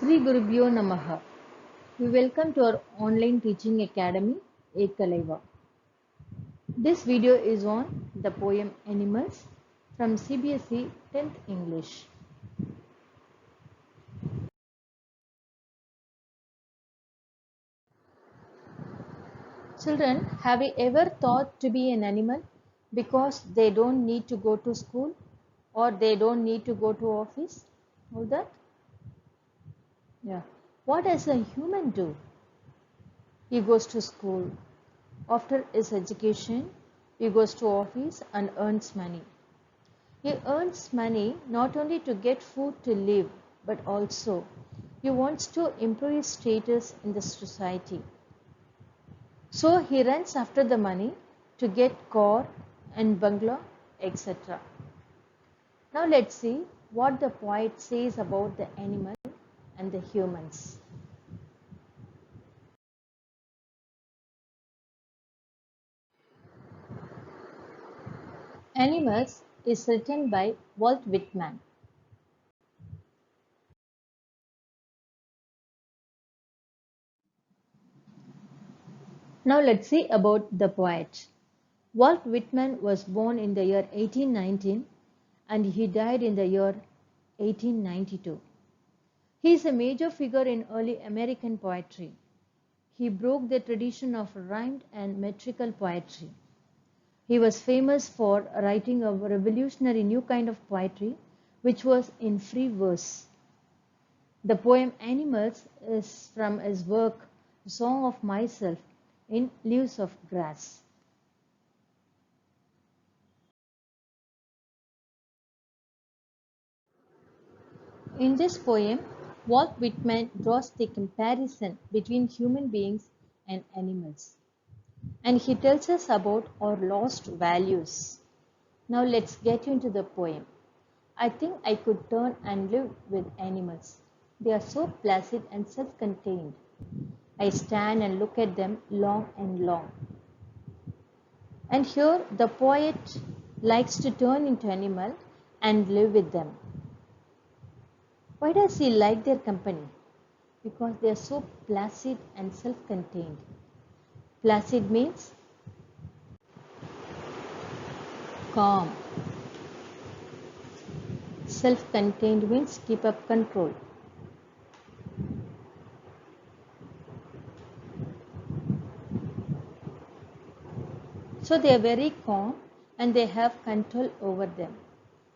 Sri Gurubhyo Namaha. We welcome to our online teaching academy, Ekalaiva. This video is on the poem Animals from CBSE 10th English. Children, have you ever thought to be an animal because they don't need to go to school or they don't need to go to office? All that? Yeah. What does a human do? He goes to school. After his education, he goes to office and earns money. He earns money not only to get food to live, but also he wants to improve his status in the society. So he runs after the money to get car and bungalow, etc. Now let's see what the poet says about the animal and the humans. Animals is written by Walt Whitman. Now let's see about the poet. Walt Whitman was born in the year 1819 and he died in the year 1892. He is a major figure in early American poetry. He broke the tradition of rhymed and metrical poetry. He was famous for writing a revolutionary new kind of poetry which was in free verse. The poem Animals is from his work Song of Myself in Leaves of Grass. In this poem, Walt Whitman draws the comparison between human beings and animals. And he tells us about our lost values. Now let's get into the poem. I think I could turn and live with animals. They are so placid and self-contained. I stand and look at them long and long. And here the poet likes to turn into animal and live with them. Why does he like their company? Because they are so placid and self-contained. Placid means calm. Self-contained means keep up control. So they are very calm and they have control over them.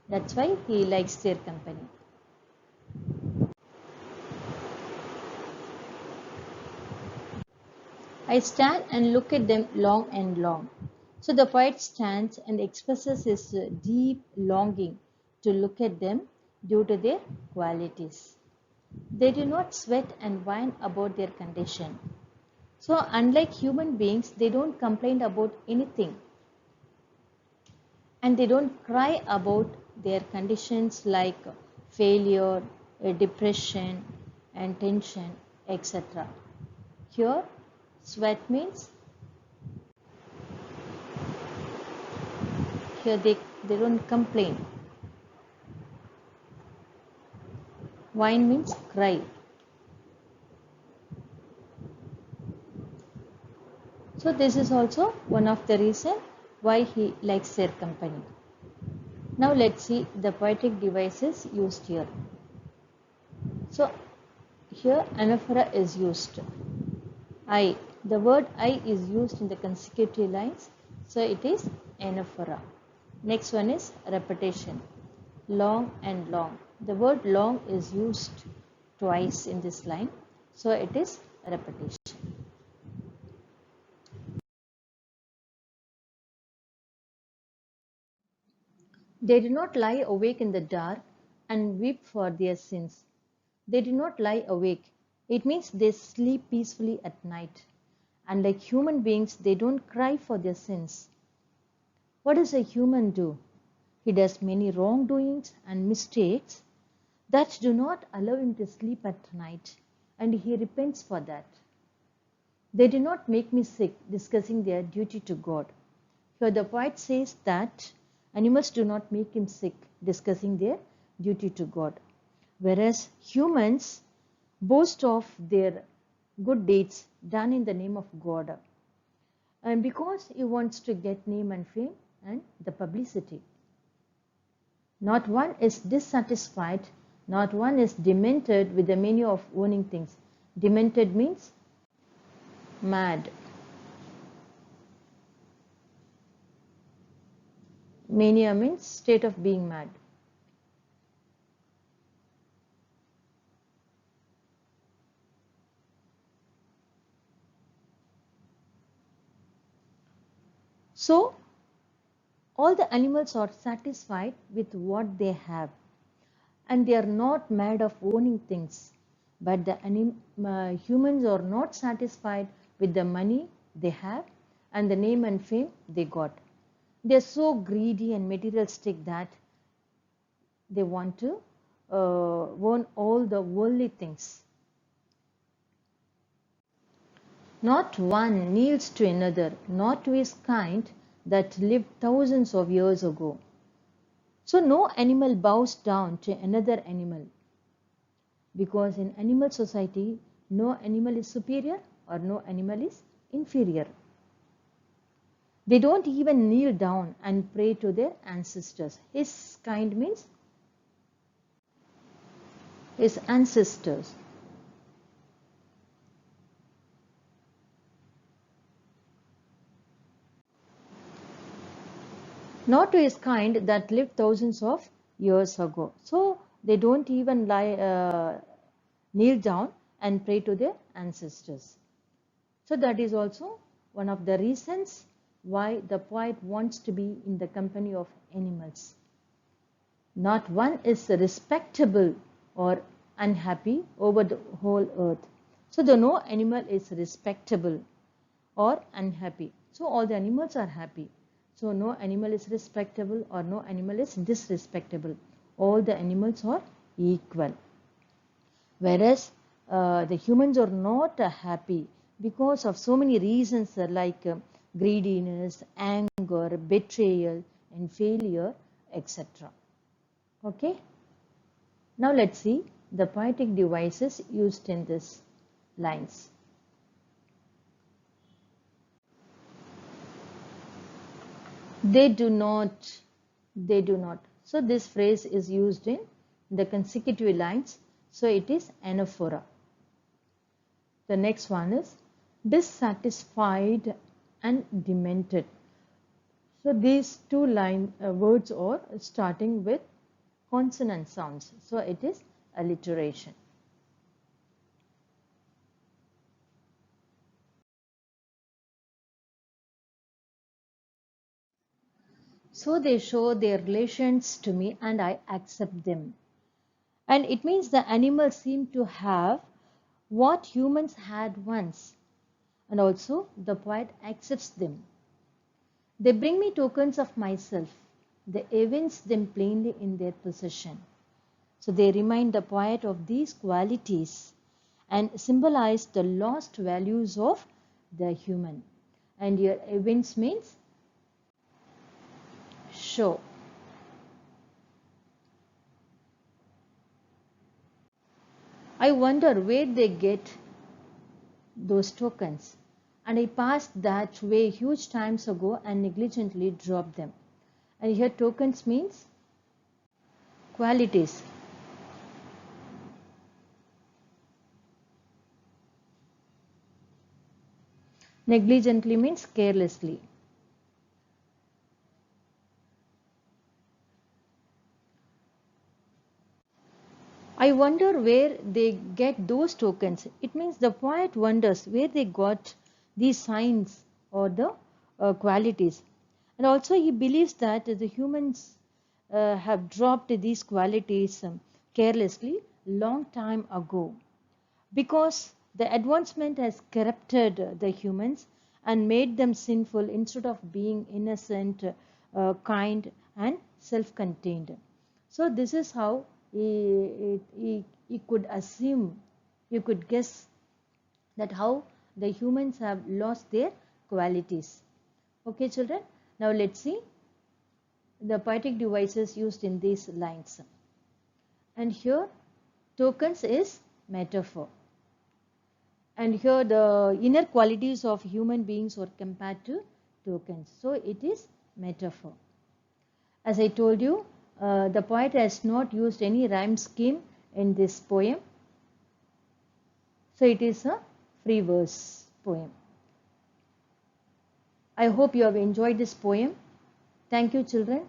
That's why he likes their company. I stand and look at them long and long. So the poet stands and expresses his deep longing to look at them due to their qualities. They do not sweat and whine about their condition. So unlike human beings, they don't complain about anything. And they don't cry about their conditions like failure, depression, and tension, etc. Here, sweat means here they don't complain. Whine means cry. So this is also one of the reasons why he likes their company. Now let's see the poetic devices used here. So here anaphora is used. The word I is used in the consecutive lines, so it is anaphora. Next one is repetition. Long and long. The word long is used twice in this line, so it is repetition. They do not lie awake in the dark and weep for their sins. They do not lie awake. It means they sleep peacefully at night. And like human beings, they don't cry for their sins. What does a human do? He does many wrongdoings and mistakes that do not allow him to sleep at night, and he repents for that. They do not make me sick discussing their duty to God. Here the poet says that animals do not make him sick discussing their duty to God. Whereas humans boast of their good deeds done in the name of God. And because he wants to get name and fame and the publicity. Not one is dissatisfied, not one is demented with the mania of owning things. Demented means mad. Mania means state of being mad. So, all the animals are satisfied with what they have and they are not mad of owning things. But the humans are not satisfied with the money they have and the name and fame they got. They are so greedy and materialistic that they want to own all the worldly things. Not one kneels to another, not to his kind that lived thousands of years ago. So no animal bows down to another animal, because in animal society, no animal is superior or no animal is inferior. They don't even kneel down and pray to their ancestors. His kind means his ancestors. Not to his kind that lived thousands of years ago. So they don't even kneel down and pray to their ancestors. So that is also one of the reasons why the poet wants to be in the company of animals. Not one is respectable or unhappy over the whole earth. So the no animal is respectable or unhappy. So all the animals are happy. So no animal is respectable or no animal is disrespectable. All the animals are equal. Whereas the humans are not happy because of so many reasons like greediness, anger, betrayal, and failure, etc. Okay. Now let's see the poetic devices used in these lines. They do not, they do not. So this phrase is used in the consecutive lines. So it is anaphora. The next one is dissatisfied and demented. So these two words are starting with consonant sounds. So it is alliteration. So they show their relations to me and I accept them. And it means the animals seem to have what humans had once. And also the poet accepts them. They bring me tokens of myself. They evince them plainly in their possession. So they remind the poet of these qualities and symbolize the lost values of the human. And here evince means show. I wonder where they get those tokens. And I passed that way huge times ago and negligently dropped them. And here tokens means qualities. Negligently means carelessly. I wonder where they get those tokens. It means the poet wonders where they got these signs or the qualities. And also he believes that the humans have dropped these qualities carelessly long time ago, because the advancement has corrupted the humans and made them sinful instead of being innocent, kind and self-contained. So this is how he could assume, you could guess that how the humans have lost their qualities. Okay children, now let's see the poetic devices used in these lines. And here tokens is metaphor. And here the inner qualities of human beings are compared to tokens. So it is metaphor. As I told you, the poet has not used any rhyme scheme in this poem. So it is a free verse poem. I hope you have enjoyed this poem. Thank you, children.